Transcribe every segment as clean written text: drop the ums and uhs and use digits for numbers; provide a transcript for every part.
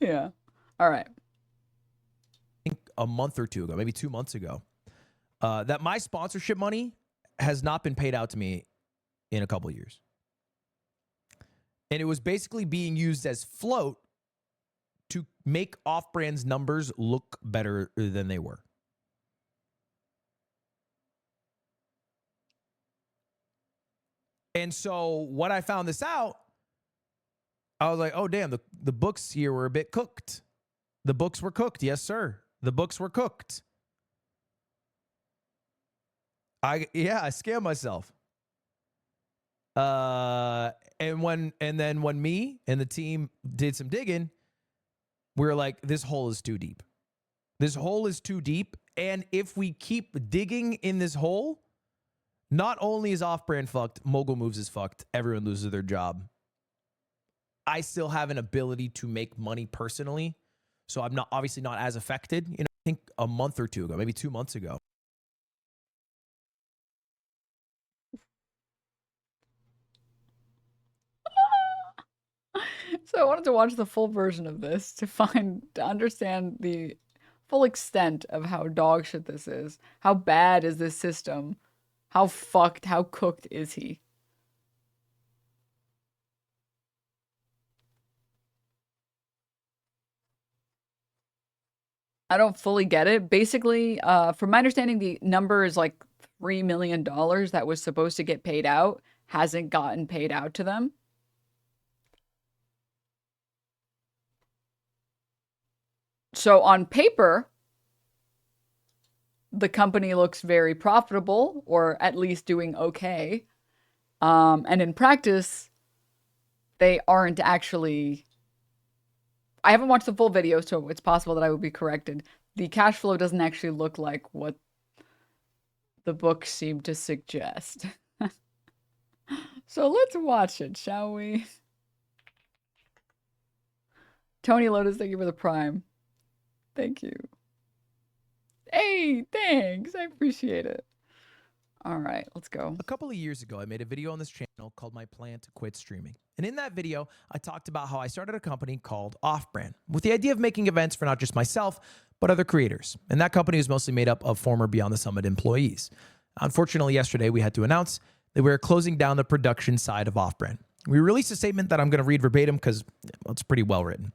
Yeah. All right. A month or two ago, maybe 2 months ago, that my sponsorship money has not been paid out to me in a couple of years. And it was basically being used as float to make Offbrand's numbers look better than they were. And so when I found this out, I was like, oh, damn, the books here were a bit cooked. The books were cooked. Yes, sir. The books were cooked. I scammed myself. And then when me and the team did some digging, we were like, this hole is too deep. This hole is too deep. And if we keep digging in this hole, not only is Offbrand fucked, Mogul Moves is fucked. Everyone loses their job. I still have an ability to make money personally. So I'm not obviously not as affected. I think a month or two ago, maybe 2 months ago. So I wanted to watch the full version of this to understand the full extent of how dog shit this is. How bad is this system? How fucked, how cooked is he? I don't fully get it. Basically, from my understanding, the number is like $3 million that was supposed to get paid out, hasn't gotten paid out to them. So on paper, the company looks very profitable, or at least doing okay. And in practice, they aren't actually. I haven't watched the full video, so it's possible that I would be corrected. The cash flow doesn't actually look like what the books seem to suggest. So let's watch it, shall we? Tony Lotus, thank you for the prime. Thank you. Hey, thanks. I appreciate it. All right, let's go. A couple of years ago, I made a video on this channel called My Plan to Quit Streaming. And in that video, I talked about how I started a company called Offbrand with the idea of making events for not just myself, but other creators. And that company was mostly made up of former Beyond the Summit employees. Unfortunately, yesterday, we had to announce that we were closing down the production side of Offbrand. We released a statement that I'm going to read verbatim because it's pretty well written.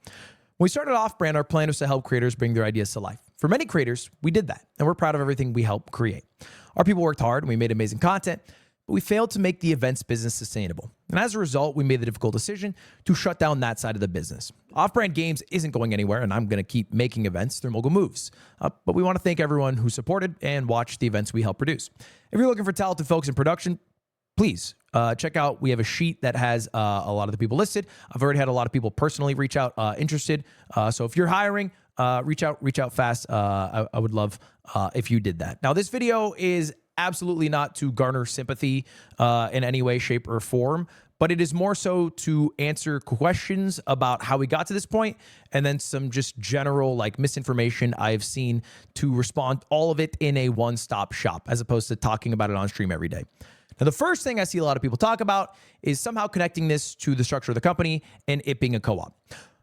When we started Offbrand, our plan was to help creators bring their ideas to life. For many creators, we did that, and we're proud of everything we helped create. Our people worked hard, and we made amazing content, but we failed to make the events business sustainable. And as a result, we made the difficult decision to shut down that side of the business. Offbrand Games isn't going anywhere, and I'm going to keep making events through Mogul Moves. But we want to thank everyone who supported and watched the events we helped produce. If you're looking for talented folks in production, please check out. We have a sheet that has a lot of the people listed. I've already had a lot of people personally reach out interested. So if you're hiring, reach out fast. I would love if you did that. Now, this video is absolutely not to garner sympathy in any way, shape, or form, but it is more so to answer questions about how we got to this point, and then some just general like misinformation I've seen to respond all of it in a one-stop shop, as opposed to talking about it on stream every day. Now, the first thing I see a lot of people talk about is somehow connecting this to the structure of the company and it being a co-op.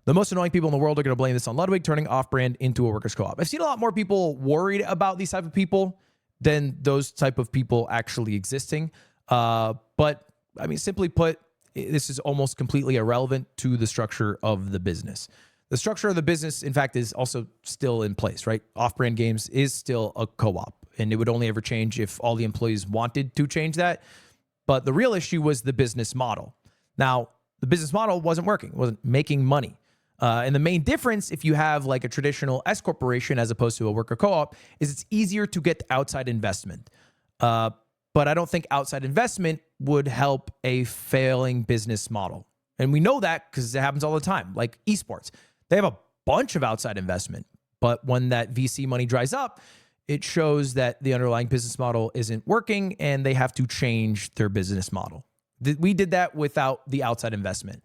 The most annoying people in the world are going to blame this on Ludwig turning Offbrand into a workers' co-op. I've seen a lot more people worried about these type of people than those type of people actually existing. But I mean, simply put, this is almost completely irrelevant to the structure of the business. The structure of the business, in fact, is also still in place, right? Offbrand Games is still a co-op, and it would only ever change if all the employees wanted to change that. But the real issue was the business model. Now, the business model wasn't working, wasn't making money. And the main difference, if you have like a traditional S corporation as opposed to a worker co-op, is it's easier to get outside investment. But I don't think outside investment would help a failing business model. And we know that because it happens all the time, like esports. They have a bunch of outside investment, but when that VC money dries up, it shows that the underlying business model isn't working and they have to change their business model. We did that without the outside investment.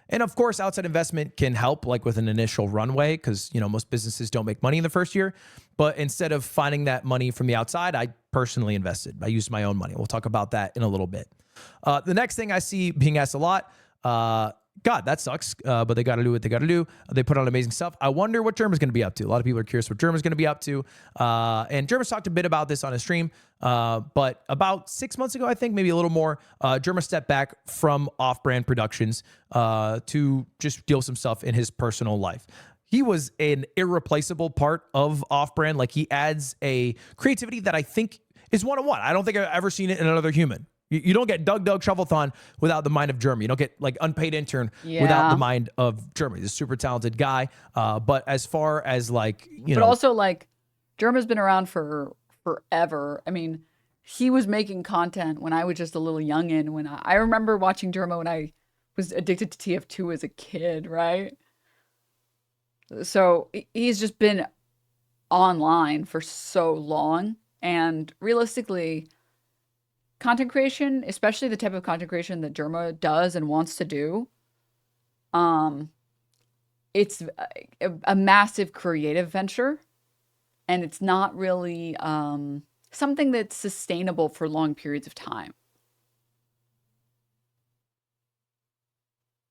And of course, outside investment can help like with an initial runway because, you know, most businesses don't make money in the first year. But instead of finding that money from the outside, I personally invested. I used my own money. We'll talk about that in a little bit. The next thing I see being asked a lot God, that sucks. But they got to do what they got to do. They put on amazing stuff. I wonder what Germa's going to be up to. A lot of people are curious what Germa's going to be up to. And Germa's talked a bit about this on his stream. But about 6 months ago, I think, maybe a little more, Germa stepped back from Offbrand Productions to just deal with some stuff in his personal life. He was an irreplaceable part of Offbrand. Like, he adds a creativity that I think is one-on-one. I don't think I've ever seen it in another human. You don't get Doug Shovelthon without the mind of Germa. You don't get like unpaid intern without the mind of Germa. He's a super talented guy. But as far as like, you know. But also like Germa's been around for forever. I mean, he was making content when I was just a little youngin'. When I remember watching Germa when I was addicted to TF2 as a kid, right? So he's just been online for so long. And realistically, content creation, especially the type of content creation that Germa does and wants to do, it's a massive creative venture, and it's not really something that's sustainable for long periods of time.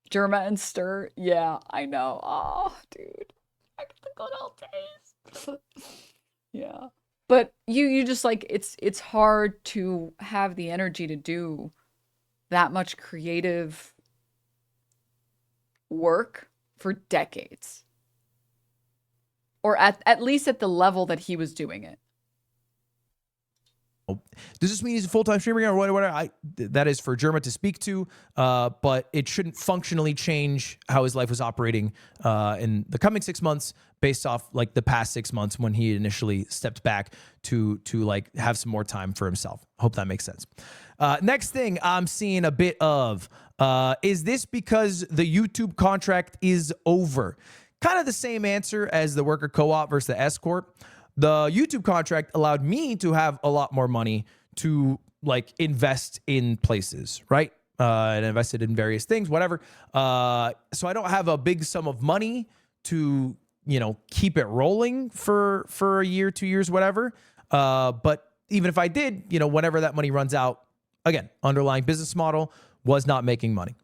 Germa and Stir, yeah, I know. Oh, dude, I get the good old days. Yeah. But you just like, it's hard to have the energy to do that much creative work for decades. Or at least at the level that he was doing it. Does this mean he's a full-time streamer or whatever? That is for Germa to speak to, but it shouldn't functionally change how his life was operating in the coming 6 months based off like the past 6 months when he initially stepped back to like have some more time for himself. Hope that makes sense. Next thing I'm seeing a bit of, is this because the YouTube contract is over? Kind of the same answer as the worker co-op versus the S Corp. The YouTube contract allowed me to have a lot more money to like invest in places, right? And invested in various things, whatever. So I don't have a big sum of money to, you know, keep it rolling for a year, 2 years, whatever. But even if I did, you know, whenever that money runs out, again, underlying business model was not making money.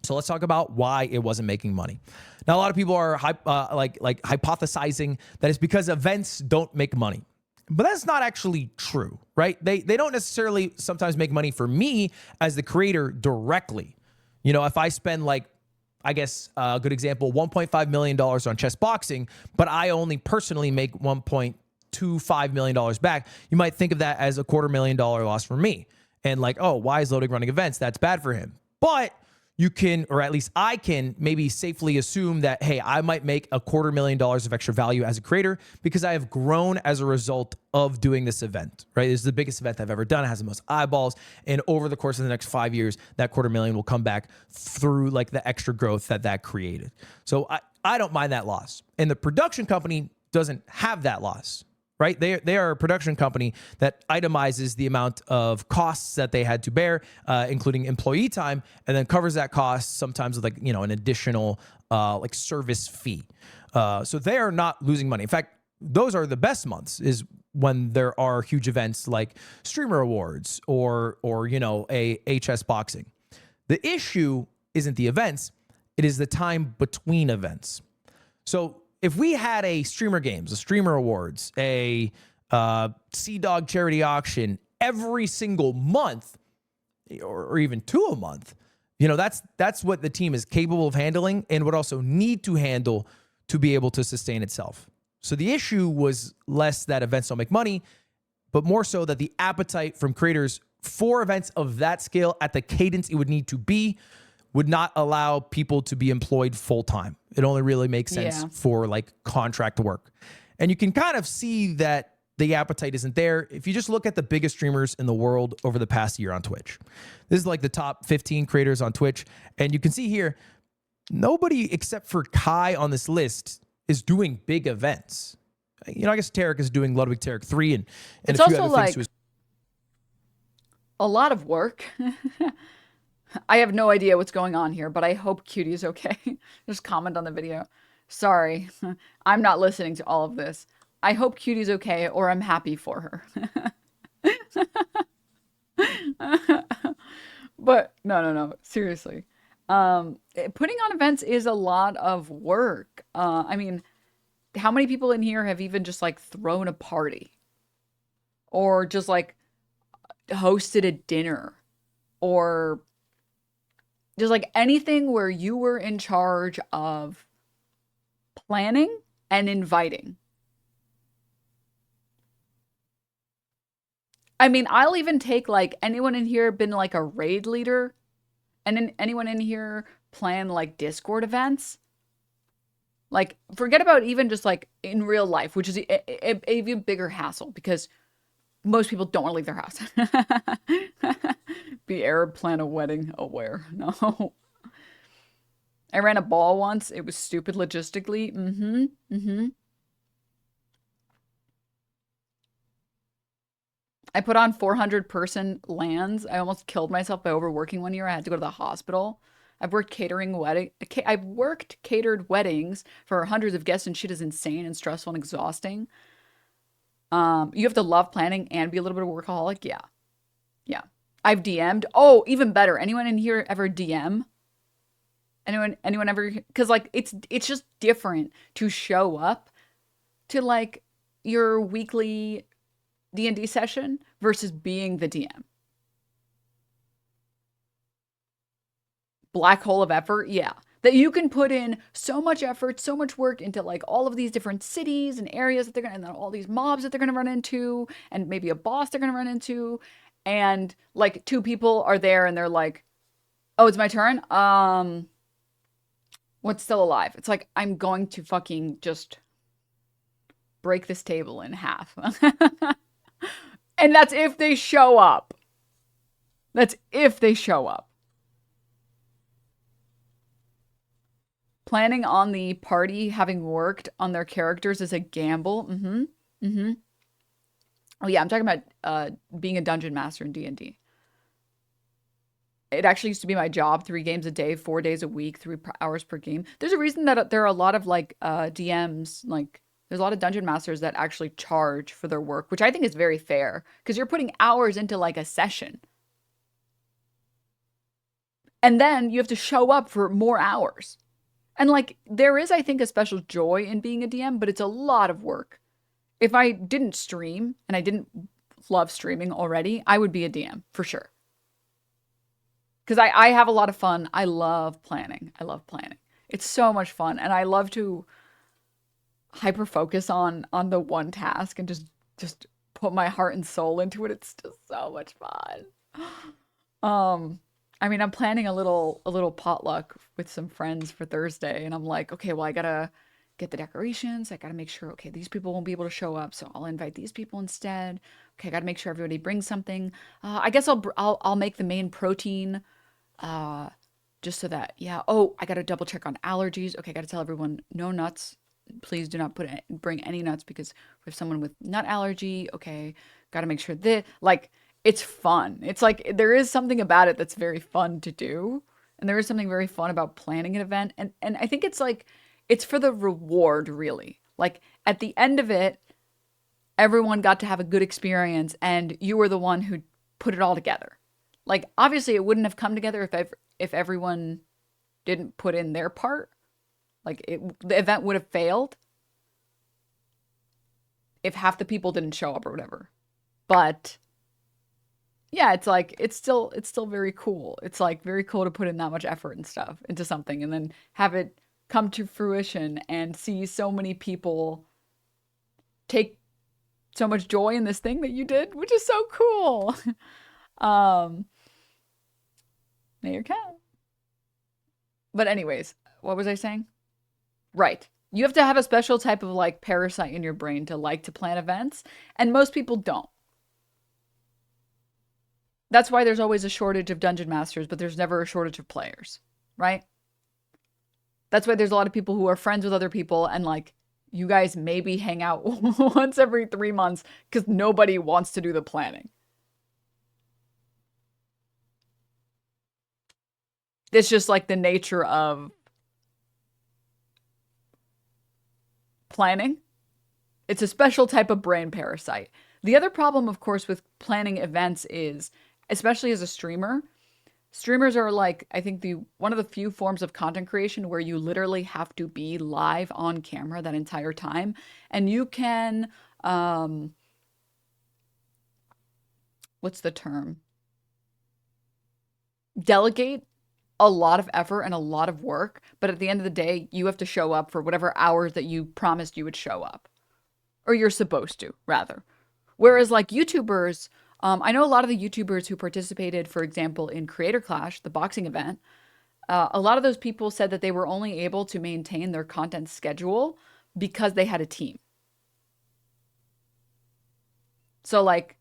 So let's talk about why it wasn't making money. Now, a lot of people are hypothesizing that it's because events don't make money. But that's not actually true, right? They don't necessarily sometimes make money for me as the creator directly. You know, if I spend like, I guess a good example, $1.5 million on chess boxing, but I only personally make $1.25 million back, you might think of that as a $250,000 loss for me. And like, oh, why is Ludwig running events? That's bad for him. But you can, or at least I can, maybe safely assume that, hey, I might make a $250,000 of extra value as a creator because I have grown as a result of doing this event, right? This is the biggest event I've ever done. It has the most eyeballs. And over the course of the next 5 years, that $250,000 will come back through like the extra growth that created. So I don't mind that loss. And the production company doesn't have that loss, right? They are a production company that itemizes the amount of costs that they had to bear, including employee time, and then covers that cost sometimes with like, you know, an additional like service fee. So they are not losing money. In fact, those are the best months is when there are huge events like streamer awards or you know, a HS boxing. The issue isn't the events, it is the time between events. So if we had a streamer games, a streamer awards, a Sea Dog charity auction every single month, or even 2 a month, you know, that's what the team is capable of handling and would also need to handle to be able to sustain itself. So the issue was less that events don't make money, but more so that the appetite from creators for events of that scale at the cadence it would need to be would not allow people to be employed full time. It only really makes sense for like contract work. And you can kind of see that the appetite isn't there if you just look at the biggest streamers in the world over the past year on Twitch. This is like the top 15 creators on Twitch. And you can see here, nobody except for Kai on this list is doing big events. You know, I guess Tarek is doing Ludwig Tarek 3 and it's a few also other like things to his a lot of work. I have no idea what's going on here, but I hope Cutie is okay. Just comment on the video. Sorry, I'm not listening to all of this. I hope Cutie's okay, or I'm happy for her. But no, seriously. Putting on events is a lot of work. I mean, how many people in here have even just like thrown a party or just like hosted a dinner or just like anything where you were in charge of planning and inviting? I mean, I'll even take like anyone in here been like a raid leader and anyone in here plan like Discord events? Like, forget about even just like in real life, which is a even bigger hassle because most people don't want to leave their house. Be Arab, plan a wedding. Oh, where? No. I ran a ball once. It was stupid logistically. Mm-hmm. Mm-hmm. I put on 400 person lands. I almost killed myself by overworking one year. I had to go to the hospital. I've worked catered weddings for hundreds of guests, and shit is insane and stressful and exhausting. You have to love planning and be a little bit of a workaholic. Yeah. Yeah. I've DM'd. Oh, even better. Anyone in here ever DM? Anyone ever? Because like it's just different to show up to like your weekly D&D session versus being the DM. Black hole of effort, yeah. That you can put in so much effort, so much work into like all of these different cities and areas that they're gonna, and then all these mobs that they're gonna run into, and maybe a boss they're gonna run into, and like two people are there and they're like, "Oh, it's my turn. What's still alive?" It's like I'm going to fucking just break this table in half, and that's if they show up. That's if they show up. Planning on the party having worked on their characters is a gamble. Mm-hmm. Mm-hmm. Oh yeah, I'm talking about being a dungeon master in D&D. It actually used to be my job, 3 games a day, 4 days a week, 3 hours per game. There's a reason that there are a lot of like DMs, like there's a lot of dungeon masters that actually charge for their work, which I think is very fair because you're putting hours into like a session. And then you have to show up for more hours. And like there is, I think, a special joy in being a DM, but it's a lot of work. If I didn't stream and I didn't love streaming already, I would be a DM for sure. Because I have a lot of fun. I love planning. I love planning. It's so much fun. And I love to hyper focus on the one task and just put my heart and soul into it. It's just so much fun. I mean, I'm planning a little potluck with some friends for Thursday, and I'm like, okay, well, I gotta get the decorations. I gotta make sure, okay, these people won't be able to show up, so I'll invite these people instead. Okay, I gotta make sure everybody brings something. I guess I'll make the main protein, uh, just so that, yeah. Oh, I gotta double check on allergies. Okay, I gotta tell everyone no nuts. Please do not bring any nuts because we have someone with nut allergy. Okay, gotta make sure that like it's fun. It's like there is something about it that's very fun to do. And there is something very fun about planning an event. And I think it's like it's for the reward really. Like at the end of it, everyone got to have a good experience and you were the one who put it all together. Like obviously it wouldn't have come together if everyone didn't put in their part. Like the event would have failed if half the people didn't show up or whatever. But yeah, it's like it's still very cool. It's like very cool to put in that much effort and stuff into something and then have it come to fruition and see so many people take so much joy in this thing that you did, which is so cool. um Mayor Cat. But anyways, what was I saying? Right. You have to have a special type of like parasite in your brain to like to plan events, and most people don't. That's why there's always a shortage of dungeon masters, but there's never a shortage of players, right? That's why there's a lot of people who are friends with other people and like you guys maybe hang out once every 3 months because nobody wants to do the planning. It's just like the nature of planning. It's a special type of brain parasite. The other problem, of course, with planning events is, especially as a streamer, Streamers are like, I think, the one of the few forms of content creation where you literally have to be live on camera that entire time. And you can, um, what's the term? Delegate a lot of effort and a lot of work, but at the end of the day, you have to show up for whatever hours that you promised you would show up, or you're supposed to, rather. Whereas, like YouTubers, I know a lot of the YouTubers who participated, for example, in Creator Clash, the boxing event. A lot of those people said that they were only able to maintain their content schedule because they had a team. So, like,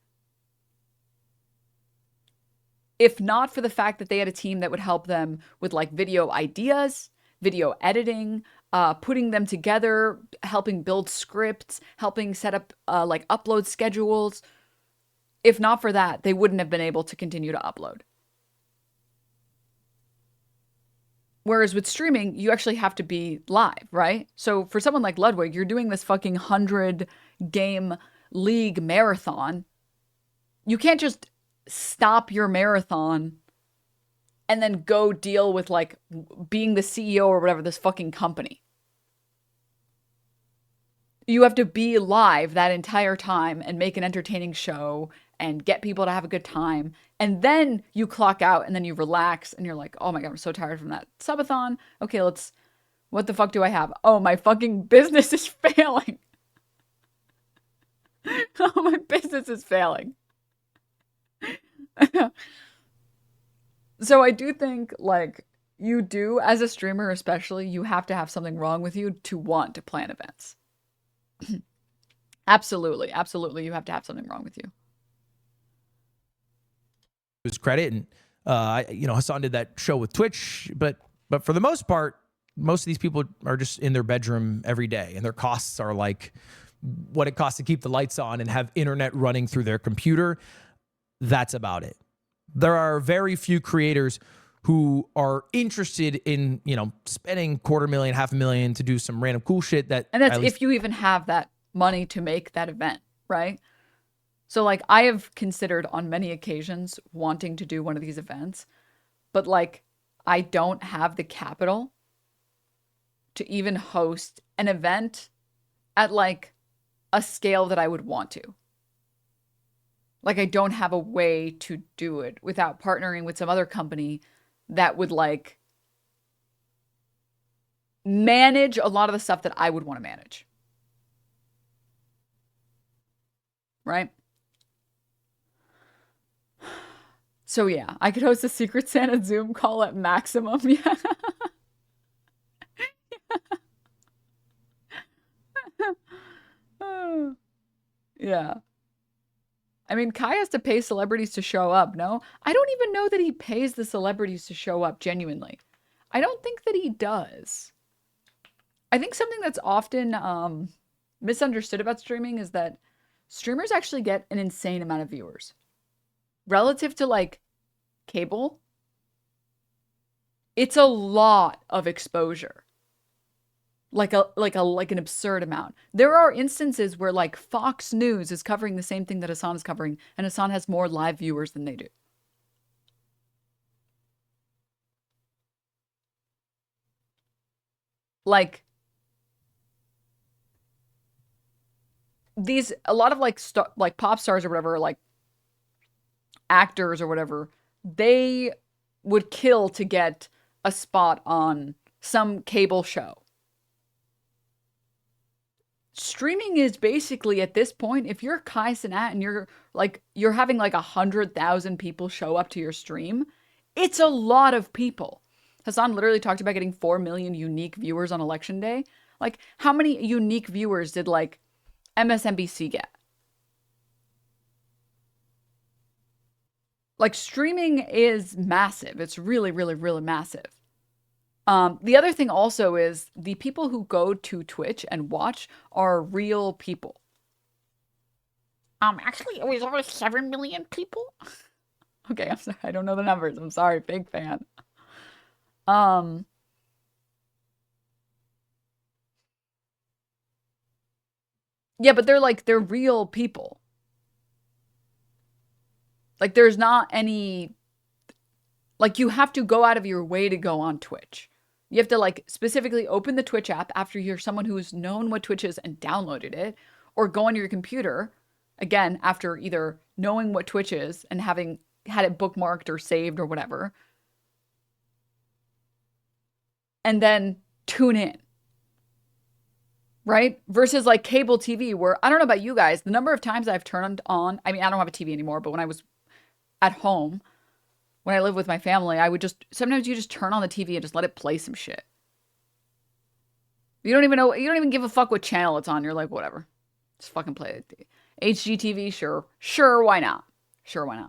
if not for the fact that they had a team that would help them with like video ideas, video editing, putting them together, helping build scripts, helping set up like upload schedules, if not for that, they wouldn't have been able to continue to upload. Whereas with streaming, you actually have to be live, right? So for someone like Ludwig, you're doing this fucking 100 game league marathon. You can't just stop your marathon and then go deal with like being the CEO or whatever this fucking company. You have to be live that entire time and make an entertaining show and get people to have a good time. And then you clock out and then you relax and you're like, oh my God, I'm so tired from that subathon. Okay, what the fuck do I have? Oh, my fucking business is failing. Oh, my business is failing. So I do think like you do as a streamer, especially, you have to have something wrong with you to want to plan events. Absolutely. Absolutely. You have to have something wrong with you. His credit, and Hassan did that show with Twitch, but for the most part, most of these people are just in their bedroom every day, and their costs are like what it costs to keep the lights on and have internet running through their computer. That's about it. There are very few creators who are interested in, spending $250,000, $500,000 to do some random cool shit that. And that's if you even have that money to make that event, right? So like I have considered on many occasions wanting to do one of these events, but like I don't have the capital to even host an event at like a scale that I would want to. Like I don't have a way to do it without partnering with some other company that would like manage a lot of the stuff that I would want to manage. Right? So yeah, I could host a Secret Santa Zoom call at maximum. Yeah. Yeah. I mean, Kai has to pay celebrities to show up, no? I don't even know that he pays the celebrities to show up genuinely. I don't think that he does. I think something that's often misunderstood about streaming is that streamers actually get an insane amount of viewers. Relative to like cable, it's a lot of exposure. Like an absurd amount. There are instances where like Fox News is covering the same thing that Hassan is covering, and Hassan has more live viewers than they do. Like a lot of like pop stars or whatever, like actors or whatever, they would kill to get a spot on some cable show. Streaming is basically at this point, if you're Kai Cenat and you're having like 100,000 people show up to your stream, it's a lot of people. Hassan literally talked about getting 4 million unique viewers on election day. Like, how many unique viewers did like MSNBC get? Like, streaming is massive. It's really, really, really massive. The other thing also is the people who go to Twitch and watch are real people. Actually, it was over 7 million people. Okay, I'm sorry. I don't know the numbers. I'm sorry, big fan. Yeah, but they're real people. Like there's not any Like, you have to go out of your way to go on Twitch. You have to like specifically open the Twitch app after you're someone who's known what Twitch is and downloaded it, or go on your computer, again, after either knowing what Twitch is and having had it bookmarked or saved or whatever, and then tune in. Right? Versus like cable TV, where I don't know about you guys, the number of times I've turned on, I mean, I don't have a TV anymore, but when I was at home, when I lived with my family, I would just, sometimes you just turn on the TV and just let it play some shit. You don't even know, you don't even give a fuck what channel it's on. You're like, whatever. Just fucking play it. HGTV, sure. Sure, why not? Sure, why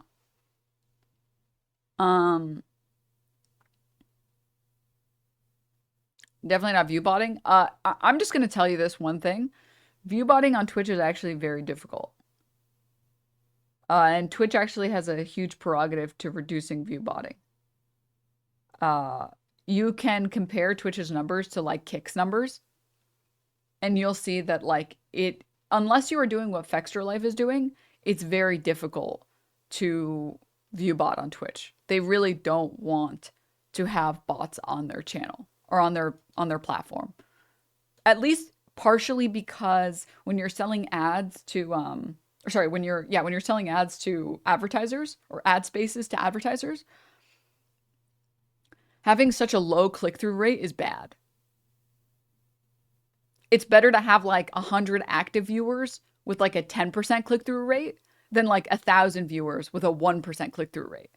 not? Definitely not view botting. I'm just gonna tell you this one thing. View botting on Twitch is actually very difficult. And Twitch actually has a huge prerogative to reducing view botting. You can compare Twitch's numbers to like Kick's numbers, and you'll see that like it, unless you are doing what Fextra Life is doing, it's very difficult to view bot on Twitch. They really don't want to have bots on their channel or on their platform. At least partially because when you're selling ads to when you're selling ads to advertisers or ad spaces to advertisers, having such a low click-through rate is bad. It's better to have like 100 active viewers with like a 10% click-through rate than like 1,000 viewers with a 1% click-through rate.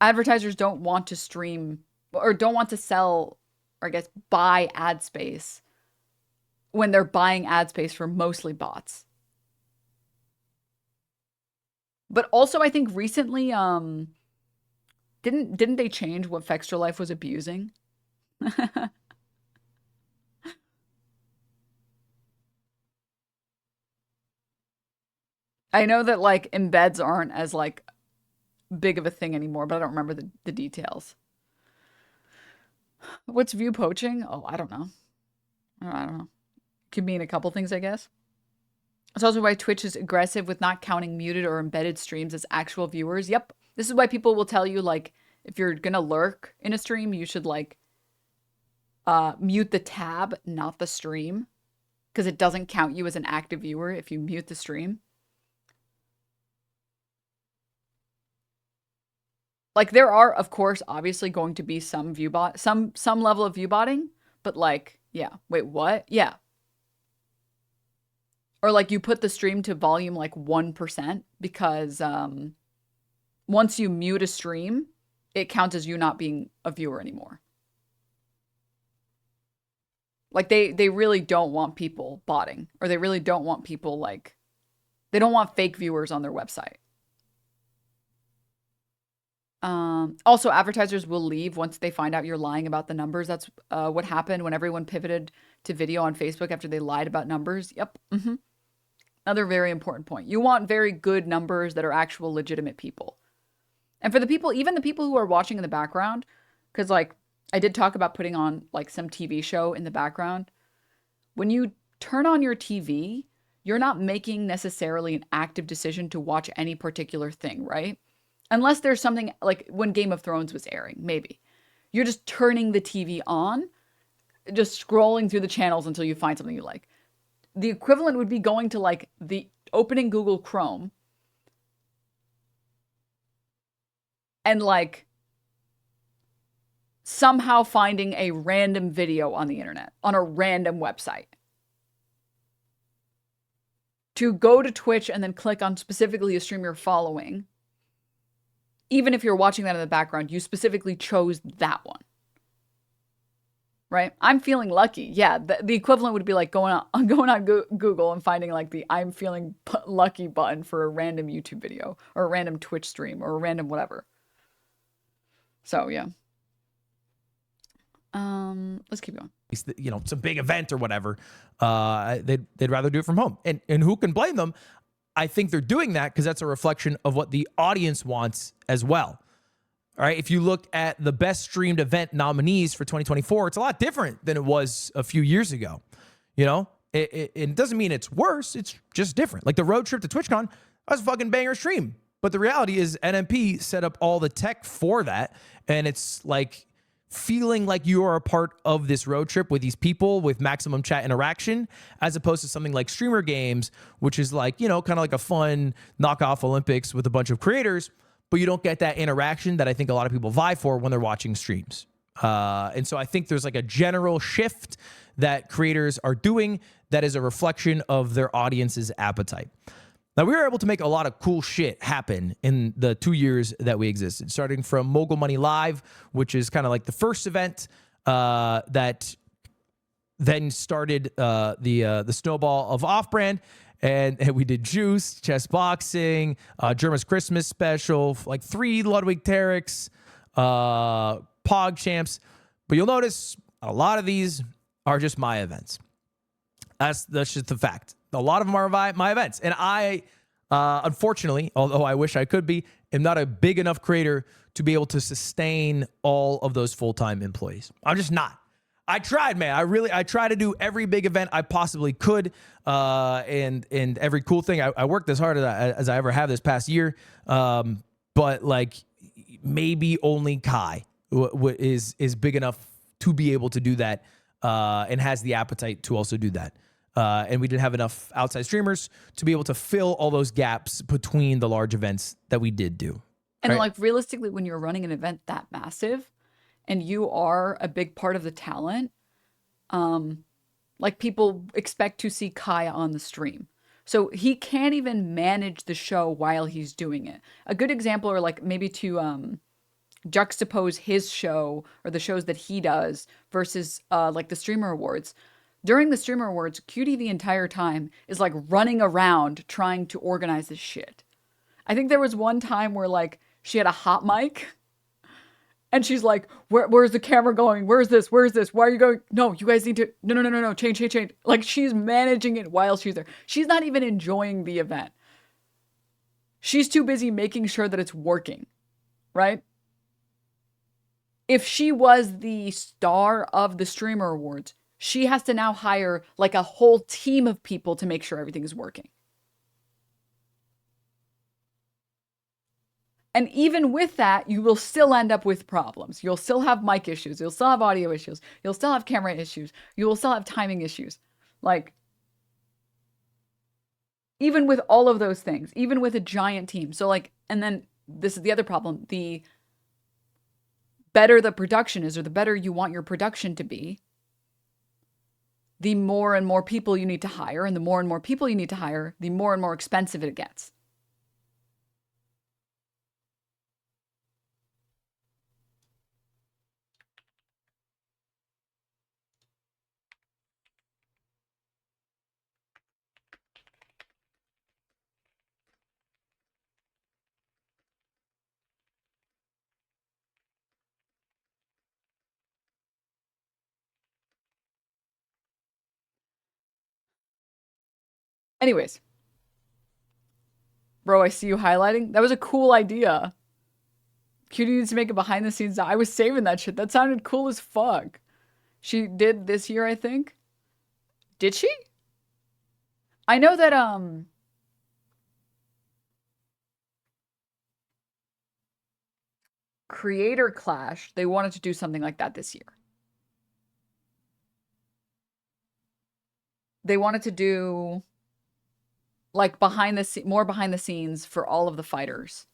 Advertisers don't want to stream or don't want to sell, or I guess buy ad space when they're buying ad space for mostly bots. But also I think recently, didn't they change what Fextra Life was abusing? I know that like embeds aren't as like big of a thing anymore, but I don't remember the details. What's view poaching? Oh, I don't know. I don't know. Could mean a couple things, I guess. It's also why Twitch is aggressive with not counting muted or embedded streams as actual viewers. Yep. This is why people will tell you, like, if you're gonna lurk in a stream, you should, like, mute the tab, not the stream. Because it doesn't count you as an active viewer if you mute the stream. Like, there are, of course, obviously going to be some some level of view botting, but like, yeah. Wait, what? Yeah. Or like you put the stream to volume like 1% because once you mute a stream, it counts as you not being a viewer anymore. Like they really don't want people botting, or they really don't want people like, they don't want fake viewers on their website. Also, advertisers will leave once they find out you're lying about the numbers. That's what happened when everyone pivoted to video on Facebook after they lied about numbers. Yep. Another very important point. You want very good numbers that are actual legitimate people. And for the people, even the people who are watching in the background, because like I did talk about putting on like some TV show in the background. When you turn on your TV, you're not making necessarily an active decision to watch any particular thing, right? Unless there's something like when Game of Thrones was airing, maybe. You're just turning the TV on, just scrolling through the channels until you find something you like. The equivalent would be going to like the opening Google Chrome and like somehow finding a random video on the internet, on a random website. To go to Twitch and then click on specifically a stream you're following. Even if you're watching that in the background, you specifically chose that one. Right? I'm feeling lucky. Yeah, the equivalent would be like going on Google and finding like the I'm feeling lucky button for a random YouTube video or a random Twitch stream or a random whatever. So, yeah. Let's keep going. You know, some big event or whatever. They'd rather do it from home. And who can blame them? I think they're doing that because that's a reflection of what the audience wants as well. All right. If you looked at the best streamed event nominees for 2024, it's a lot different than it was a few years ago. You know, it doesn't mean it's worse. It's just different. Like the road trip to TwitchCon, that was a fucking banger stream. But the reality is NMP set up all the tech for that. And it's like feeling like you are a part of this road trip with these people with maximum chat interaction, as opposed to something like streamer games, which is like, you know, kind of like a fun knockoff Olympics with a bunch of creators, but you don't get that interaction that I think a lot of people vie for when they're watching streams. And so I think there's like a general shift that creators are doing that is a reflection of their audience's appetite. Now, we were able to make a lot of cool shit happen in the 2 years that we existed, starting from Mogul Money Live, which is kind of like the first event that then started the snowball of Offbrand. And we did Juice, chess boxing, Germa's Christmas special, like 3 Ludwig Tareks, Pog champs. But you'll notice a lot of these are just my events. That's just the fact. A lot of them are my events. And I, unfortunately, although I wish I could be, am not a big enough creator to be able to sustain all of those full-time employees. I'm just not. I tried, man. I tried to do every big event I possibly could, and every cool thing. I worked as hard as I ever have this past year. But like maybe only Kai is big enough to be able to do that, and has the appetite to also do that. And we didn't have enough outside streamers to be able to fill all those gaps between the large events that we did do. And like realistically, when you're running an event that massive and you are a big part of the talent, like people expect to see Kai on the stream. So he can't even manage the show while he's doing it. A good example, or like maybe to juxtapose his show or the shows that he does versus like the Streamer Awards. During the Streamer Awards, QT the entire time is like running around trying to organize this shit. I think there was one time where like she had a hot mic and she's like, where's the camera going? Where's this? Where's this? Why are you going? No, you guys need to, no, change. Like she's managing it while she's there. She's not even enjoying the event. She's too busy making sure that it's working, right? If she was the star of the Streamer Awards, she has to now hire like a whole team of people to make sure everything is working. And even with that, you will still end up with problems. You'll still have mic issues. You'll still have audio issues. You'll still have camera issues. You will still have timing issues. Like, even with all of those things, even with a giant team. So like, and then this is the other problem. The better the production is, or the better you want your production to be, the more and more people you need to hire, and the more and more people you need to hire, the more and more expensive it gets. Anyways. Bro, I see you highlighting. That was a cool idea. QT needs to make a behind the scenes. I was saving that shit. That sounded cool as fuck. She did this year, I think. Did she? I know that, Creator Clash, they wanted to do something like that this year. They wanted to do like more behind the scenes for all of the fighters,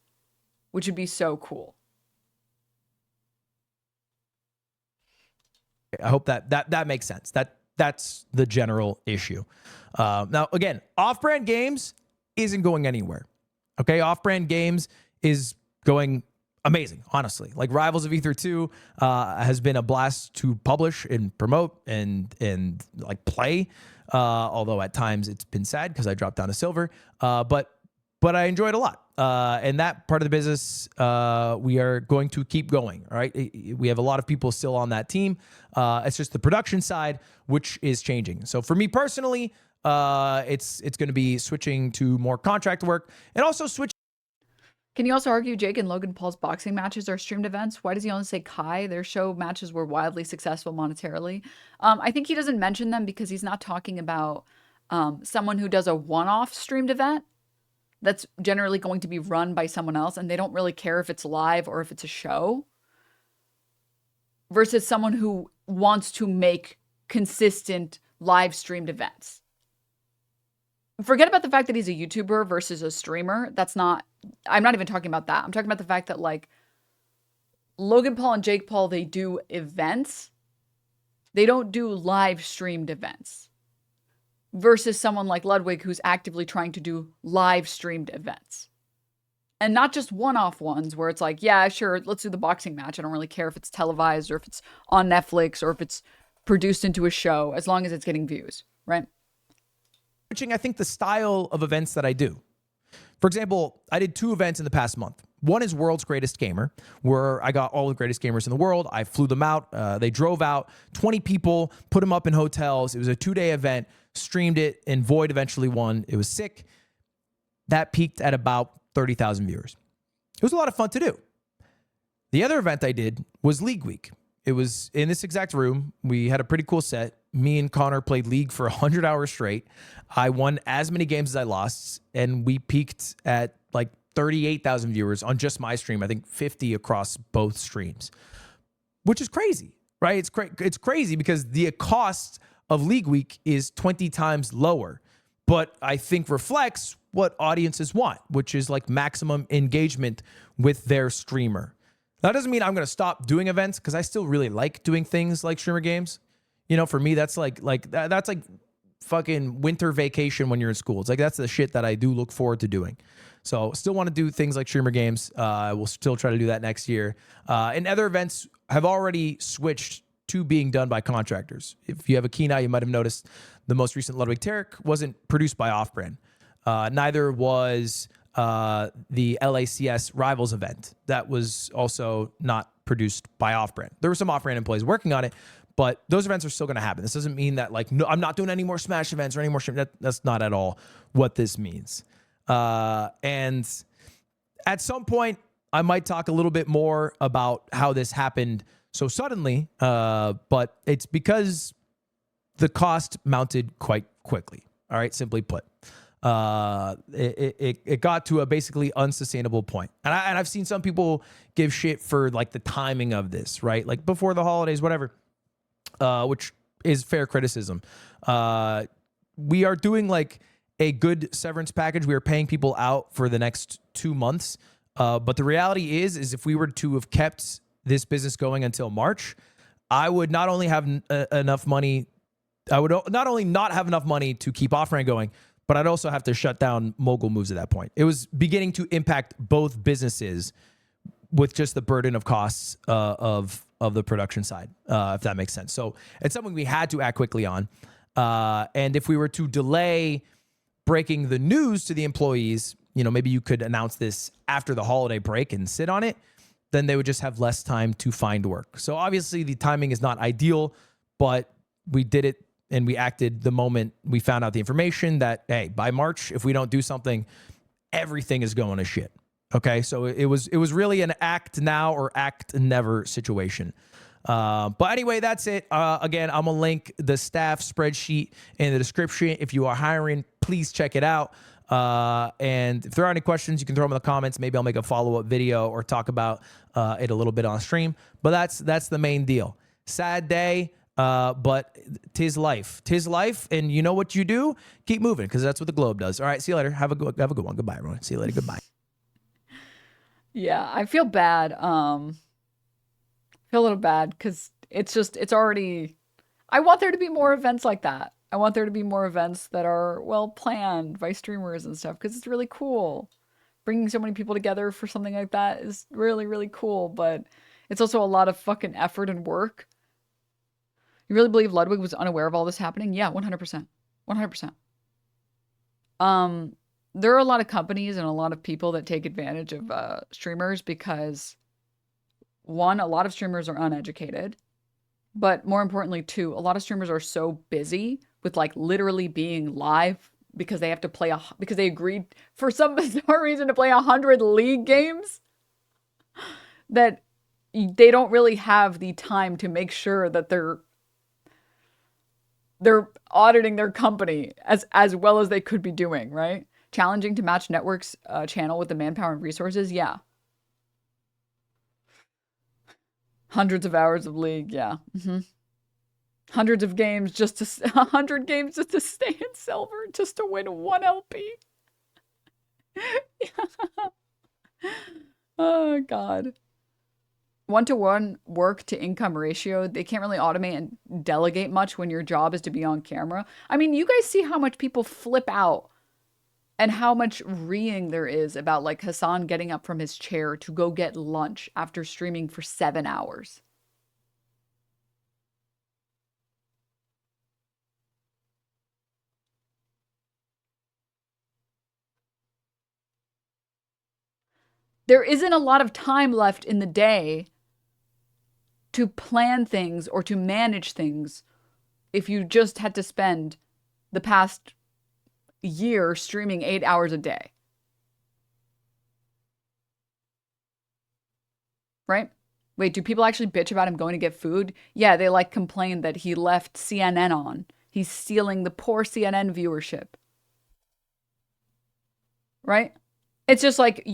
which would be so cool. I hope that makes sense. That's the general issue. Now, again, Offbrand Games isn't going anywhere. Okay, Offbrand Games is going amazing, honestly. Like Rivals of Ether 2 has been a blast to publish and promote and like play. Although at times it's been sad because I dropped down to silver. But I enjoyed a lot. And that part of the business, we are going to keep going. All right. We have a lot of people still on that team. It's just the production side, which is changing. So for me personally, it's going to be switching to more contract work and also switching. Can you also argue Jake and Logan Paul's boxing matches are streamed events? Why does he only say Kai? Their show matches were wildly successful monetarily. I think he doesn't mention them because he's not talking about someone who does a one-off streamed event. that's generally going to be run by someone else and they don't really care if it's live or if it's a show, versus someone who wants to make consistent live streamed events. Forget about the fact that he's a YouTuber versus a streamer. I'm not even talking about that. I'm talking about the fact that like Logan Paul and Jake Paul, they do events. They don't do live streamed events. Versus someone like Ludwig who's actively trying to do live streamed events. And not just one-off ones where it's like, yeah, sure, let's do the boxing match. I don't really care if it's televised or if it's on Netflix or if it's produced into a show, as long as it's getting views, right? Switching, I think, the style of events that I do. For example, I did 2 events in the past month. One is World's Greatest Gamer, where I got all the greatest gamers in the world. I flew them out. They drove out 20 people, put them up in hotels. It was a 2-day event, streamed it, and Void eventually won. It was sick. That peaked at about 30,000 viewers. It was a lot of fun to do. The other event I did was League Week. It was in this exact room. We had a pretty cool set. Me and Connor played League for 100 hours straight. I won as many games as I lost, and we peaked at like 38,000 viewers on just my stream. I think 50 across both streams, which is crazy, right? It's crazy because the cost of League Week is 20 times lower, but I think reflects what audiences want, which is like maximum engagement with their streamer. That doesn't mean I'm going to stop doing events, because I still really like doing things like streamer games. You know, for me, that's like fucking winter vacation when you're in school. It's like, that's the shit that I do look forward to doing. So still want to do things like streamer games. We'll still try to do that next year. And other events have already switched to being done by contractors. If you have a keen eye, you might have noticed the most recent Ludwig Tarek wasn't produced by Offbrand. Neither was the LACS Rivals event. That was also not produced by Offbrand. There were some Offbrand employees working on it, but those events are still going to happen. This doesn't mean that like, no, I'm not doing any more Smash events or any more stream. That's not at all what this means. And at some point, I might talk a little bit more about how this happened so suddenly, but it's because the cost mounted quite quickly. All right, simply put. It got to a basically unsustainable point. And I've seen some people give shit for like the timing of this, right? Like before the holidays, whatever, which is fair criticism. We are doing like a good severance package. We are paying people out for the next 2 months. But the reality is if we were to have kept this business going until March, I would not only have enough money, I would not only not have enough money to keep Offbrand going, but I'd also have to shut down Mogul Moves at that point. It was beginning to impact both businesses with just the burden of costs of the production side, if that makes sense. So it's something we had to act quickly on. And if we were to delay breaking the news to the employees, you know, maybe you could announce this after the holiday break and sit on it, then they would just have less time to find work. So obviously the timing is not ideal, but we did it and we acted the moment we found out the information that, hey, by March, if we don't do something, everything is going to shit. Okay, so it was really an act now or act never situation. But anyway, that's it. Again, I'm gonna link the staff spreadsheet in the description. If you are hiring, please check it out. And if there are any questions, you can throw them in the comments. Maybe I'll make a follow-up video or talk about it a little bit on stream. But that's the main deal. Sad day, but tis life. Tis life, and you know what you do? Keep moving, because that's what the globe does. All right, see you later. Have a good one. Goodbye, everyone. See you later. Goodbye. Yeah, I feel bad. I feel a little bad because it's already, I want there to be more events like that. I want there to be more events that are well planned by streamers and stuff, because it's really cool. Bringing so many people together for something like that is really, really cool, but it's also a lot of fucking effort and work. You really believe Ludwig was unaware of all this happening? Yeah, 100%. 100%. There are a lot of companies and a lot of people that take advantage of streamers because, one, a lot of streamers are uneducated, but more importantly, two, a lot of streamers are so busy with like literally being live because they have to play because they agreed for some bizarre reason to play 100 League games that they don't really have the time to make sure that they're auditing their company as well as they could be doing, right? challenging to match network's channel with the manpower and resources. Yeah. Hundreds of hours of League. Yeah. Hundreds of games just to 100 games just to stay in silver, just to win 1 LP. Oh God. 1-to-1 work to income ratio. They can't really automate and delegate much when your job is to be on camera. I mean, you guys see how much people flip out and how much reeing there is about like Hassan getting up from his chair to go get lunch after streaming for 7 hours. There isn't a lot of time left in the day to plan things or to manage things if you just had to spend the past year streaming 8 hours a day. Right? Wait, do people actually bitch about him going to get food? Yeah, they like complain that he left CNN on. He's stealing the poor CNN viewership. Right? It's just like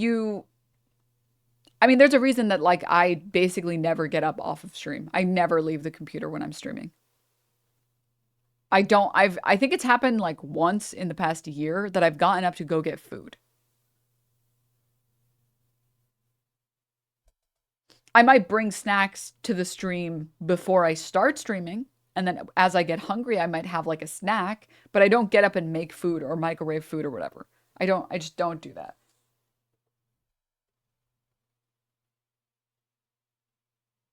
I mean, there's a reason that like I basically never get up off of stream. I never leave the computer when I'm streaming. I think it's happened like once in the past year that I've gotten up to go get food. I might bring snacks to the stream before I start streaming. And then as I get hungry, I might have like a snack, but I don't get up and make food or microwave food or whatever. I just don't do that.